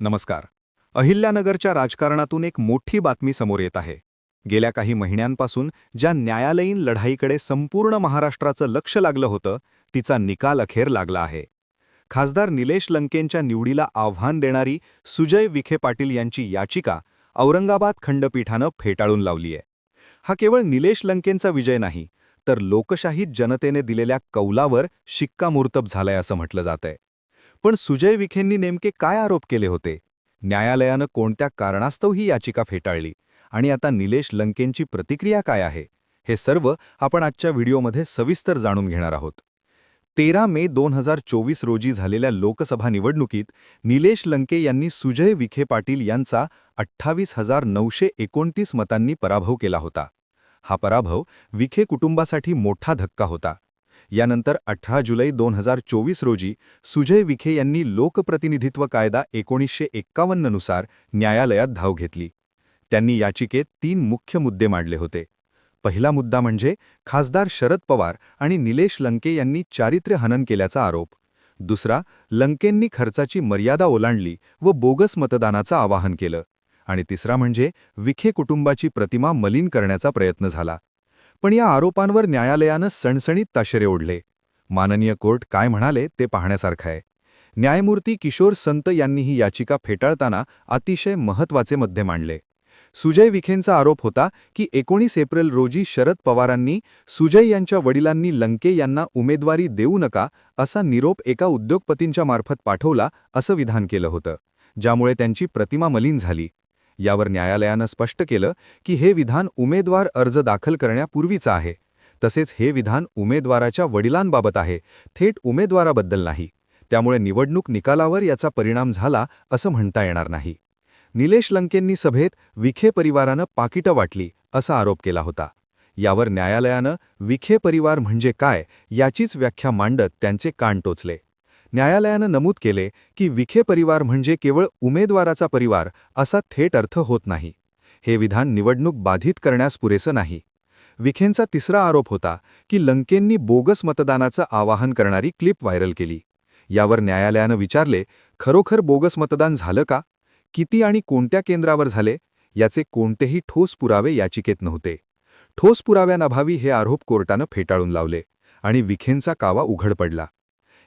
नमस्कार. अहिल्यानगरच्या राजकारणातून एक मोठी बातमी समोर येत आहे. गेल्या काही महिन्यांपासून ज्या न्यायालयीन लढाईकडे संपूर्ण महाराष्ट्राचं लक्ष लागलं होतं, तिचा निकाल अखेर लागला आहे. खासदार निलेश लंकेंच्या निवडीला आव्हान देणारी सुजय विखे पाटील यांची याचिका औरंगाबाद खंडपीठानं फेटाळून लावली आहे. हा केवळ निलेश लंकेंचा विजय नाही, तर लोकशाहीत जनतेने दिलेल्या कौलावर शिक्कामोर्तब झालाय असं म्हटलं जातंय. पण सुजय विखेंनी नेमके काय आरोप केले होते? न्यायालयानं कोणत्या कारणास्तव ही याचिका फेटाळली? आणि आता निलेश लंकेंची प्रतिक्रिया काय आहे? हे सर्व आपण आजच्या व्हिडिओमध्ये सविस्तर जाणून घेणार आहोत. 13 मे 2024 रोजी झालेल्या लोकसभा निवडणुकीत निलेश लंके यांनी सुजय विखे पाटील यांचा 28,929 मतांनी पराभव केला होता. हा पराभव विखे कुटुंबासाठी मोठा धक्का होता. यानंतर 18 जुलै 2024 रोजी सुजय विखे यांनी लोकप्रतिनिधित्व कायदा 1951 नुसार न्यायालयात धाव घेतली. त्यांनी याचिकेत 3 मुख्य मुद्दे मांडले होते. पहिला मुद्दा म्हणजे खासदार शरद पवार आणि निलेश लंके यांनी चारित्र्य हनन केल्याचा आरोप. दुसरा, लंकेंनी खर्चाची मर्यादा ओलांडली व बोगस मतदानाचं आवाहन केलं. आणि तिसरा म्हणजे विखे कुटुंबाची प्रतिमा मलिन करण्याचा प्रयत्न झाला. पण या आरोपांवर न्यायालयानं सणसणीत ताशेरे ओढले. माननीय कोर्ट काय म्हणाले ते पाहण्यासारखं आहे. न्यायमूर्ती किशोर संत यांनी ही याचिका फेटाळताना अतिशय महत्त्वाचे मुद्दे मांडले. सुजय विखेंचा आरोप होता की 19 एप्रिल रोजी शरद पवारांनी सुजय यांच्या वडिलांनी लंके यांना उमेदवारी देऊ नका असा निरोप एका उद्योगपतींच्या मार्फत पाठवला असं विधान केलं होतं, ज्यामुळे त्यांची प्रतिमा मलिन झाली. यावर न्यायालयानं स्पष्ट केलं की हे विधान उमेदवार अर्ज दाखल करण्यापूर्वीचं आहे. तसेच हे विधान उमेदवाराच्या वडिलांबाबत आहे, थेट उमेदवाराबद्दल नाही. त्यामुळे निवडणूक निकालावर याचा परिणाम झाला असं म्हणता येणार नाही. निलेश लंकेंनी सभेत विखे परिवारानं पाकिटं वाटली असा आरोप केला होता. यावर न्यायालयानं विखे परिवार म्हणजे काय याचीच व्याख्या मांडत त्यांचे कान टोचले. न्यायालयानं नमूद केले की विखे परिवार म्हणजे केवळ उमेदवाराचा परिवार असा थेट अर्थ होत नाही. हे विधान निवडणूक बाधित करण्यास पुरेसं नाही. विखेंचा तिसरा आरोप होता की लंकेंनी बोगस मतदानाचं आवाहन करणारी क्लिप व्हायरल केली. यावर न्यायालयानं विचारले, खरोखर बोगस मतदान झालं का? किती आणि कोणत्या केंद्रावर झाले? याचे कोणतेही ठोस पुरावे याचिकेत नव्हते. ठोस पुराव्यांअभावी हे आरोप कोर्टानं फेटाळून लावले आणि विखेंचा कावा उघड पडला.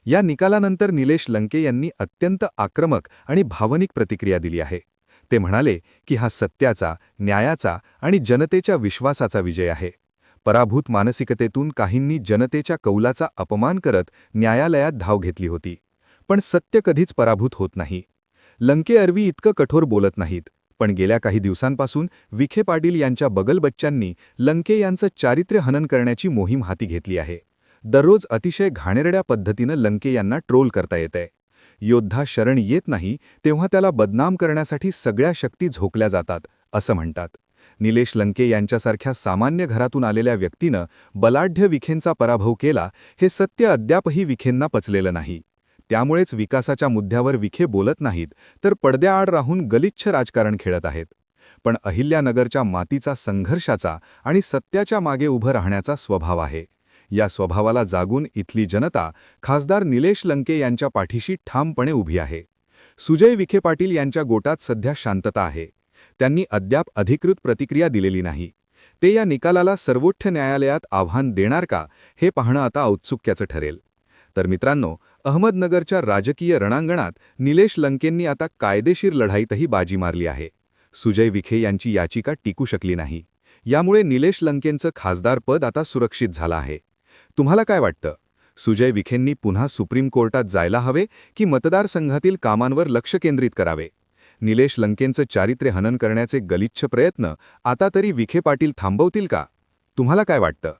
या निकालानंतर निलेश लंके यांनी अत्यंत आक्रमक आणि भावनिक प्रतिक्रिया दिली आहे. ते म्हणाले की हा सत्याचा, न्यायाचा आणि जनतेच्या विश्वासाचा विजय आहे. पराभूत मानसिकतेतून काहींनी जनतेच्या कौलाचा अपमान करत न्यायालयात धाव घेतली होती. पण सत्य कधीच पराभूत होत नाही. लंके अरवी इतकं कठोर बोलत नाहीत, पण गेल्या काही दिवसांपासून विखे पाटील यांच्या बगलबच्च्यांनी लंके यांचं चारित्र्य हनन करण्याची मोहीम हाती घेतली आहे. दररोज अतिशय घाणेरड्या पद्धतीनं लंके यांना ट्रोल करता येतंय. योद्धा शरण येत नाही तेव्हा त्याला बदनाम करण्यासाठी सगळ्या शक्ती झोकल्या जातात असं म्हणतात. निलेश लंके यांच्यासारख्या सामान्य घरातून आलेल्या व्यक्तीनं बलाढ्य विखेंचा पराभव केला हे सत्य अद्यापही विखेंना पचलेलं नाही. त्यामुळेच विकासाच्या मुद्द्यावर विखे बोलत नाहीत, तर पडद्याआड राहून गलिच्छ राजकारण खेळत आहेत. पण अहिल्यानगरच्या मातीचा संघर्षाचा आणि सत्याच्या मागे उभं राहण्याचा स्वभाव आहे. या स्वभावाला जागून इथली जनता खासदार निलेश लंके यांच्या पाठीशी ठामपणे उभी आहे. सुजय विखे पाटील यांच्या गोटात सध्या शांतता आहे. त्यांनी अद्याप अधिकृत प्रतिक्रिया दिलेली नाही. ते या निकालाला सर्वोच्च न्यायालयात आव्हान देणार का हे पाहणं आता औत्सुक्याचं ठरेल. तर मित्रांनो, अहमदनगरच्या राजकीय रणांगणात निलेश लंकेंनी आता कायदेशीर लढाईतही बाजी मारली आहे. सुजय विखे यांची याचिका टिकू शकली नाही. यामुळे निलेश लंकेंचं खासदारपद आता सुरक्षित झालं आहे. तुम्हाला काय वाटतं? सुजय विखेंनी पुन्हा सुप्रीम कोर्टात जायला हवे की मतदारसंघातील कामांवर लक्ष केंद्रित करावे? निलेश लंकेंचं चारित्र्य हनन करण्याचे गलिच्छ प्रयत्न आता तरी विखे पाटील थांबवतील का? तुम्हाला काय वाटतं?